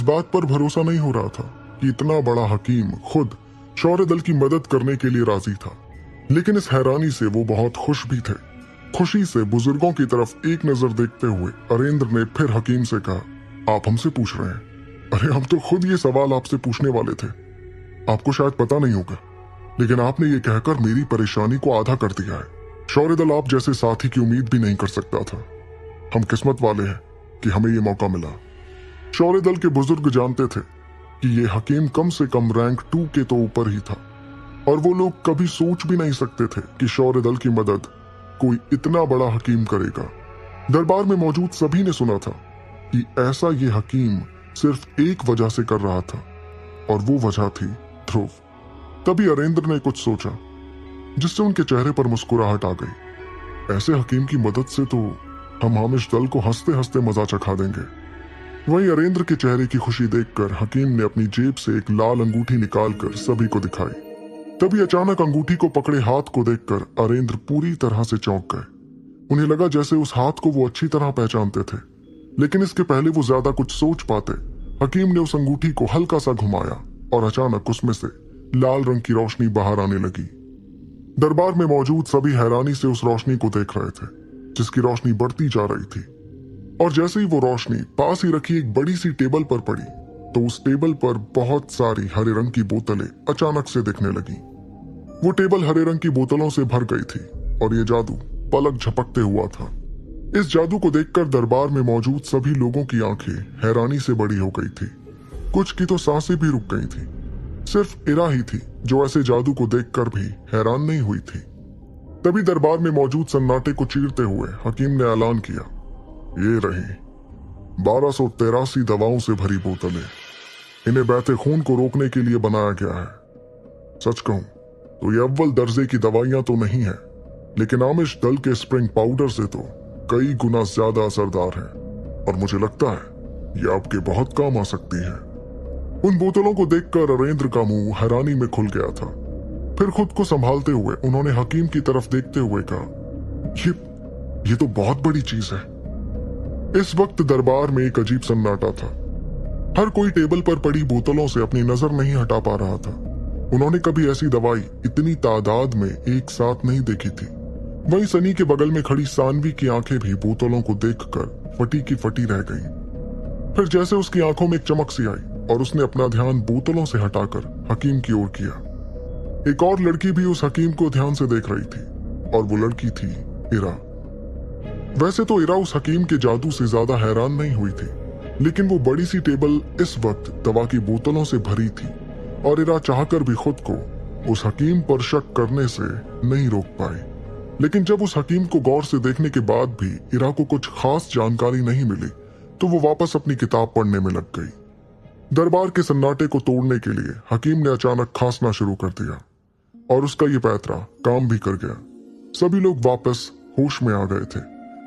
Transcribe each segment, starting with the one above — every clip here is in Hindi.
बात पर भरोसा नहीं हो रहा था कि इतना बड़ा हकीम खुद शौर्य दल की मदद करने के लिए राजी था, लेकिन इस हैरानी से वो बहुत खुश भी थे। खुशी से बुजुर्गों की तरफ एक नजर देखते हुए अरेंद्र ने फिर हकीम से कहा, आप हमसे पूछ रहे हैं? अरे हम तो खुद ये सवाल आपसे पूछने वाले थे। आपको शायद पता नहीं होगा, लेकिन आपने ये कहकर मेरी परेशानी को आधा कर दिया है। शौर्य दल आप जैसे साथी की उम्मीद भी नहीं कर सकता था। हम किस्मत वाले हैं कि हमें ये मौका मिला। शौर्य दल के बुजुर्ग जानते थे कि ये हकीम कम से कम रैंक 2 के तो ऊपर ही था, और वो लोग कभी सोच भी नहीं सकते थे कि शौर्य दल की मदद कोई इतना बड़ा हकीम करेगा। दरबार में मौजूद सभी ने सुना था कि ऐसा ये हकीम सिर्फ एक वजह से कर रहा था, और वो वजह थी ध्रुव। तभी अरेंद्र ने कुछ सोचा जिससे उनके चेहरे पर मुस्कुराहट आ गई। ऐसे हकीम की मदद से तो हम हामिश दल को हंसते हंसते मजा चखा देंगे। वहीं अरेंद्र के चेहरे की खुशी देखकर हकीम ने अपनी जेब से एक लाल अंगूठी निकालकर सभी को दिखाई। तभी अचानक अंगूठी को पकड़े हाथ को देखकर अरेंद्र पूरी तरह से चौंक गए। उन्हें लगा जैसे उस हाथ को वो अच्छी तरह पहचानते थे, लेकिन इसके पहले वो ज्यादा कुछ सोच पाते, हकीम ने उस अंगूठी को हल्का सा घुमाया और अचानक उसमें से लाल रंग की रोशनी बाहर आने लगी। दरबार में मौजूद सभी हैरानी से उस रोशनी को देख रहे थे, जिसकी रोशनी बढ़ती जा रही थी। और जैसे ही वो रोशनी पास ही रखी एक बड़ी सी टेबल पर पड़ी, तो उस टेबल पर बहुत सारी हरे रंग की बोतलें अचानक से दिखने लगी। वो टेबल हरे रंग की बोतलों से भर गई थी, और ये जादू पलक झपकते हुआ था। इस जादू को देखकर दरबार में मौजूद सभी लोगों की आंखें हैरानी से बड़ी हो गई थी। कुछ की तो सांसें भी रुक गई थी। सिर्फ इरा ही थी जो ऐसे जादू को देखकर भी हैरान नहीं हुई थी। तभी दरबार में मौजूद सन्नाटे को चीरते हुए हकीम ने ऐलान किया, ये रही 1283 दवाओं से भरी बोतलें। इन्हें बहते खून को रोकने के लिए बनाया गया है। सच कहूं तो ये अव्वल दर्जे की दवाइयां तो नहीं है, लेकिन आमिश दल के स्प्रिंग पाउडर से तो कई गुना ज्यादा असरदार है, और मुझे लगता है ये आपके बहुत काम आ सकती है। उन बोतलों को देखकर अरेंद्र का मुंह हैरानी में खुल गया था। फिर खुद को संभालते हुए उन्होंने हकीम की तरफ देखते हुए कहा, ये तो बहुत बड़ी चीज है। इस वक्त दरबार में एक अजीब सन्नाटा था। हर कोई टेबल पर पड़ी बोतलों से अपनी नजर नहीं हटा पा रहा था। उन्होंने कभी ऐसी दवाई इतनी तादाद में एक साथ नहीं देखी थी। वहीं सनी के बगल में खड़ी सानवी की आंखें भी बोतलों को देखकर फटी की फटी रह गईं। फिर जैसे उसकी आंखों में एक चमक सी आई और उसने अपना ध्यान बोतलों से हटाकर हकीम की ओर किया। एक और लड़की भी उस हकीम को ध्यान से देख रही थी, और वो लड़की थी इरा। वैसे तो इरा उस हकीम के जादू से ज्यादा हैरान नहीं हुई थी, लेकिन वो बड़ी सी टेबल इस वक्त दवा की बोतलों से भरी थी, और इरा चाहकर भी खुद को उस हकीम पर शक करने से नहीं रोक पाई। लेकिन जब उस हकीम को गौर से देखने के बाद भी इरा को कुछ खास जानकारी नहीं मिली, तो वो वापस अपनी किताब पढ़ने में लग गई। दरबार के सन्नाटे को तोड़ने के लिए हकीम ने अचानक खांसना शुरू कर दिया, और उसका ये पैतरा काम भी कर गया। सभी लोग वापस होश में आ गए थे,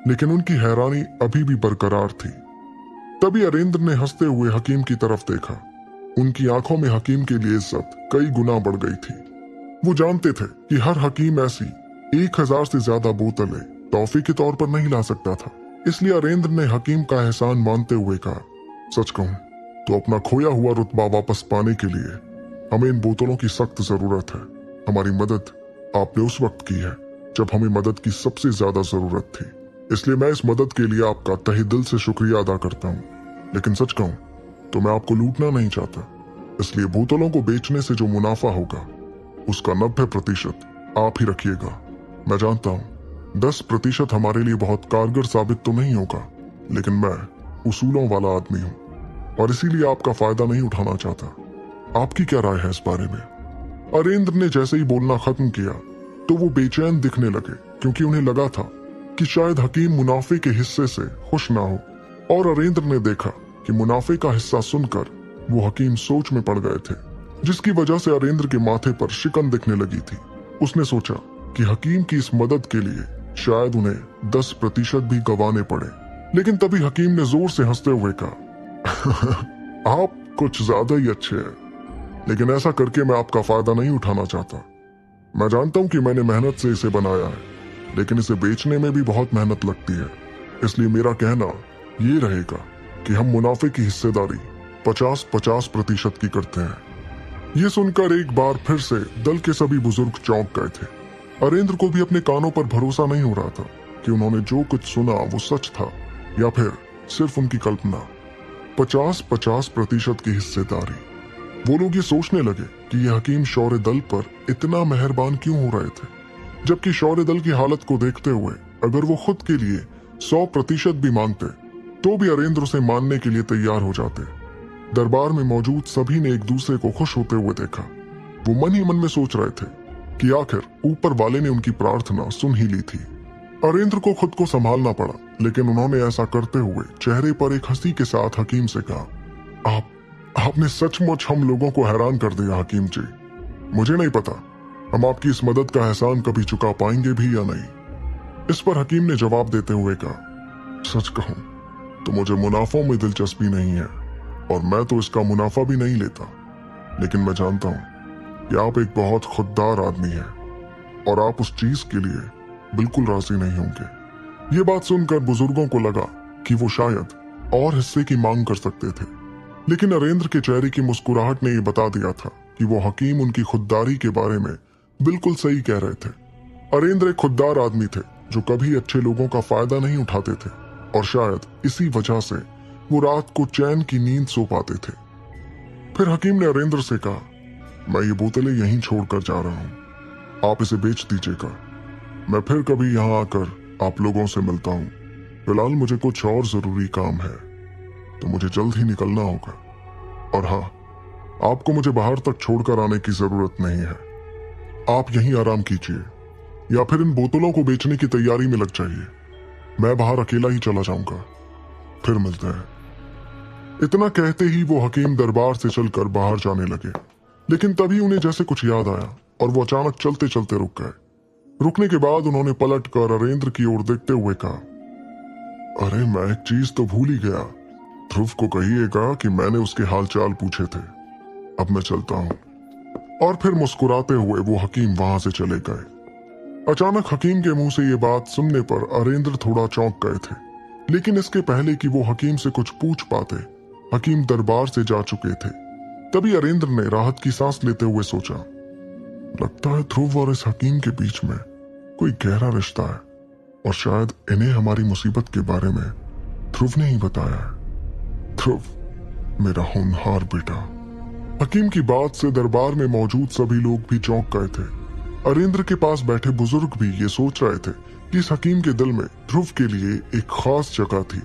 लेकिन उनकी हैरानी अभी भी बरकरार थी। तभी अरेंद्र ने हंसते हुए हकीम की तरफ देखा। उनकी आंखों में हकीम के लिए इज्जत कई गुना बढ़ गई थी। वो जानते थे कि हर हकीम ऐसी 1000 से ज्यादा बोतलें तोहफे के तौर पर नहीं ला सकता था। इसलिए अरेंद्र ने हकीम का एहसान मानते हुए कहा, सच कहूं तो अपना खोया हुआ रुतबा वापस पाने के लिए हमें इन बोतलों की सख्त जरूरत है। हमारी मदद आपने उस वक्त की है जब हमें मदद की सबसे ज्यादा जरूरत थी, इसलिए मैं इस मदद के लिए आपका तहे दिल से शुक्रिया अदा करता हूँ। लेकिन सच कहूं तो मैं आपको लूटना नहीं चाहता, इसलिए बोतलों को बेचने से जो मुनाफा होगा उसका 90% आप ही रखिएगा। मैं जानता हूं 10% हमारे लिए बहुत कारगर साबित तो नहीं होगा, लेकिन मैं उसूलों वाला आदमी हूं, और इसीलिए आपका फायदा नहीं उठाना चाहता। आपकी क्या राय है इस बारे में? अरेंद्र ने जैसे ही बोलना खत्म किया तो वो बेचैन दिखने लगे, क्योंकि उन्हें लगा था कि शायद हकीम मुनाफे के हिस्से से खुश ना हो। और अरेंद्र ने देखा कि मुनाफे का हिस्सा सुनकर वो हकीम सोच में पड़ गए थे, जिसकी वजह से अरेंद्र के माथे पर शिकन दिखने लगी थी। उसने सोचा कि हकीम की इस मदद के लिए शायद उन्हें 10% भी गंवाने पड़े। लेकिन तभी हकीम ने जोर से हंसते हुए कहा, आप कुछ ज्यादा ही अच्छे हैं, लेकिन ऐसा करके मैं आपका फायदा नहीं उठाना चाहता। मैं जानता हूं कि मैंने मेहनत से इसे बनाया है, लेकिन इसे बेचने में भी बहुत मेहनत लगती है। इसलिए मेरा कहना ये रहेगा कि हम मुनाफे की हिस्सेदारी 50-50% की करते हैं। ये सुनकर एक बार फिर से दल के सभी बुजुर्ग चौंक गए थे। अरेंद्र को भी अपने कानों पर भरोसा नहीं हो रहा था कि उन्होंने जो कुछ सुना वो सच था या फिर सिर्फ उनकी कल्पना। 50-50% की हिस्सेदारी। वो लोग ये सोचने लगे कि ये हकीम शौर्य दल पर इतना मेहरबान क्यों हो रहे थे, जबकि शौर्य दल की हालत को देखते हुए अगर वो खुद के लिए 100% भी मांगते तो भी अरेंद्र उसे मानने के लिए तैयार हो जाते। दरबार में मौजूद सभी ने एक दूसरे को खुश होते हुए देखा। वो मन ही मन में सोच रहे थे कि आखिर ऊपर वाले ने उनकी प्रार्थना सुन ही ली थी। अरेंद्र को खुद को संभालना पड़ा, लेकिन उन्होंने ऐसा करते हुए चेहरे पर एक हंसी के साथ हकीम से कहा, आपने सचमुच हम लोगों को हैरान कर दिया हकीम जी। मुझे नहीं पता हम आपकी इस मदद का एहसान कभी चुका पाएंगे भी या नहीं। इस पर हकीम ने जवाब देते हुए कहा, सच कहूं तो मुझे मुनाफों में दिलचस्पी नहीं है और मैं तो इसका मुनाफा भी नहीं लेता, लेकिन मैं जानता हूं कि आप एक बहुत खुददार आदमी हैं और आप उस चीज के लिए बिल्कुल राजी नहीं होंगे। ये बात सुनकर बुजुर्गों को लगा कि वो शायद और हिस्से की मांग कर सकते थे, लेकिन अरेंद्र के चेहरे की मुस्कुराहट ने यह बता दिया था कि वो हकीम उनकी खुददारी के बारे में बिल्कुल सही कह रहे थे। अरेंद्र एक खुददार आदमी थे जो कभी अच्छे लोगों का फायदा नहीं उठाते थे और शायद इसी वजह से वो रात को चैन की नींद सो पाते थे। फिर हकीम ने अरेंद्र से कहा, मैं ये बोतलें यहीं छोड़कर जा रहा हूं, आप इसे बेच दीजिएगा। मैं फिर कभी यहां आकर आप लोगों से मिलता हूं। फिलहाल मुझे कुछ और जरूरी काम है तो मुझे जल्द ही निकलना होगा। और हाँ, आपको मुझे बाहर तक छोड़कर आने की जरूरत नहीं है। आप यहीं आराम कीजिए या फिर इन बोतलों को बेचने की तैयारी में लग जाइए। मैं बाहर अकेला ही चला जाऊंगा, फिर मिलते हैं। इतना कहते ही वो हकीम दरबार से चलकर बाहर जाने लगे, लेकिन तभी उन्हें जैसे कुछ याद आया और वो अचानक चलते चलते रुक गए। रुकने के बाद उन्होंने पलटकर अरेंद्र की ओर देखते हुए कहा, अरे मैं एक चीज तो भूल ही गया। ध्रुव को कहिएगा कि मैंने उसके हालचाल पूछे थे। अब मैं चलता हूं। और फिर मुस्कुराते हुए वो हकीम वहां से चले गए। अचानक हकीम के मुंह से ये बात सुनने पर अरेंद्र थोड़ा चौंक गए थे, लेकिन इसके पहले कि वो हकीम से कुछ पूछ पाते, हकीम दरबार से जा चुके थे। तभी अरेंद्र ने राहत की सांस लेते हुए सोचा, लगता है ध्रुव और इस हकीम के बीच में कोई गहरा रिश्ता है और शायद इन्हें हमारी मुसीबत के बारे में ध्रुव ने ही बताया है। ध्रुव, मेरा होनहार बेटा। हकीम की बात से दरबार में मौजूद सभी लोग भी चौंक गए थे। अरेंद्र के पास बैठे बुजुर्ग भी ये सोच रहे थे कि इस हकीम के दिल में ध्रुव के लिए एक खास जगह थी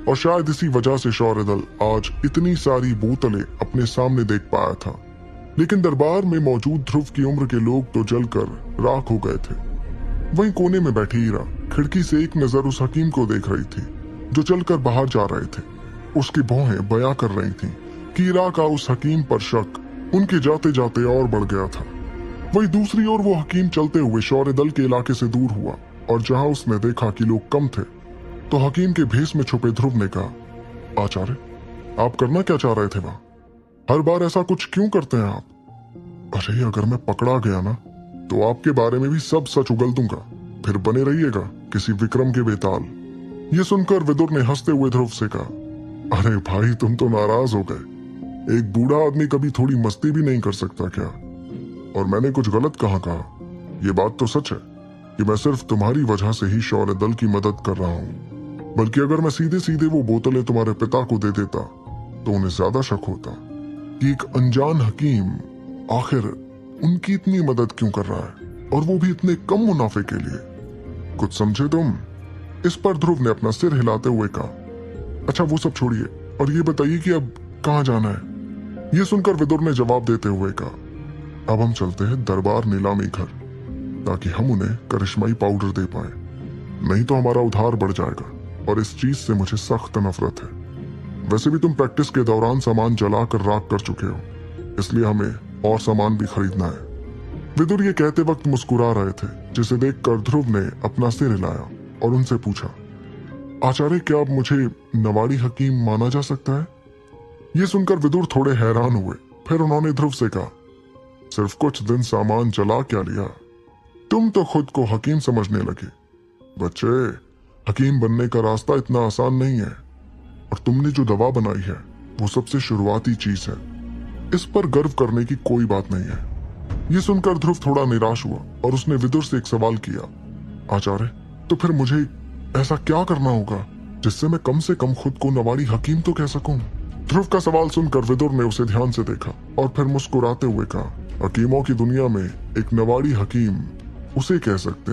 और शायद इसी वजह से शौर्य दल आज इतनी सारी बोतलें अपने सामने देख पाया था। लेकिन दरबार में मौजूद ध्रुव की उम्र के लोग तो जलकर राख हो गए थे। वहीं कोने में बैठी हीरा खिड़की से एक नजर उस हकीम को देख रही थी जो चलकर बाहर जा रहे थे। उसकी भौहें बयां कर रही थीं कि हीरा का उस हकीम पर शक उनके जाते जाते और बढ़ गया था। वहीं दूसरी ओर वो हकीम चलते हुए शौर्य दल के इलाके से दूर हुआ और जहां उसने देखा कि लोग कम थे तो हकीम के भेष में छुपे ध्रुव ने कहा, आचार्य, आप करना क्या चाह रहे थे वहां? हर बार ऐसा कुछ क्यों करते हैं आप? अरे अगर मैं पकड़ा गया ना तो आपके बारे में भी सब सच उगल दूंगा, फिर बने रहिएगा किसी विक्रम के बेताल। ये सुनकर विदुर ने हंसते हुए ध्रुव से कहा, अरे भाई तुम तो नाराज हो गए। एक बूढ़ा आदमी कभी थोड़ी मस्ती भी नहीं कर सकता क्या? और मैंने कुछ गलत कहाँ कहा? ये बात तो सच है कि मैं सिर्फ तुम्हारी वजह से ही शौर्य दल की मदद कर रहा हूँ, बल्कि अगर मैं सीधे सीधे वो बोतलें तुम्हारे पिता को दे देता तो उन्हें ज्यादा शक होता कि एक अनजान हकीम आखिर उनकी इतनी मदद क्यों कर रहा है, और वो भी इतने कम मुनाफे के लिए। कुछ समझे तुम? इस पर ध्रुव ने अपना सिर हिलाते हुए कहा, अच्छा वो सब छोड़िए और ये बताइए कि अब कहाँ जाना है? ये सुनकर विदुर ने जवाब देते हुए कहा, अब हम चलते हैं दरबार नीलामी घर, ताकि हम उन्हें करिश्माई पाउडर दे पाए, नहीं तो हमारा उधार बढ़ जाएगा और इस चीज से मुझे सख्त नफरत है। वैसे भी तुम प्रैक्टिस के दौरान सामान जलाकर राख कर चुके हो, इसलिए हमें और सामान भी खरीदना है। विदुर ये कहते वक्त मुस्कुरा रहे थे, जिसे देखकर ध्रुव ने अपना सिर हिलाया और उनसे पूछा, आचार्य क्या अब मुझे नवाड़ी हकीम माना जा सकता है? ये सुनकर विदुर थोड़े हैरान हुए। फिर उन्होंने ध्रुव से कहा, सिर्फ कुछ दिन सामान जला क्या लिया? तुम तो खुद को हकीम समझने लगे। बच्चे, हकीम बनने का रास्ता इतना आसान नहीं है, और तुमने जो दवा बनाई है वो सबसे शुरुआती चीज है। इस पर गर्व करने की कोई बात नहीं है। ये सुनकर ध्रुव थोड़ा निराश हुआ और उसने विदुर से एक सवाल किया, आचार्य, तो फिर मुझे ऐसा क्या करना होगा जिससे मैं कम से कम खुद को नवाड़ी हकीम तो कह सकूं? ध्रुव का सवाल सुनकर विदुर ने उसे ध्यान से देखा और फिर मुस्कुराते हुए कहा, हकीमों की दुनिया में एक नवाड़ी हकीम उसे कह सकते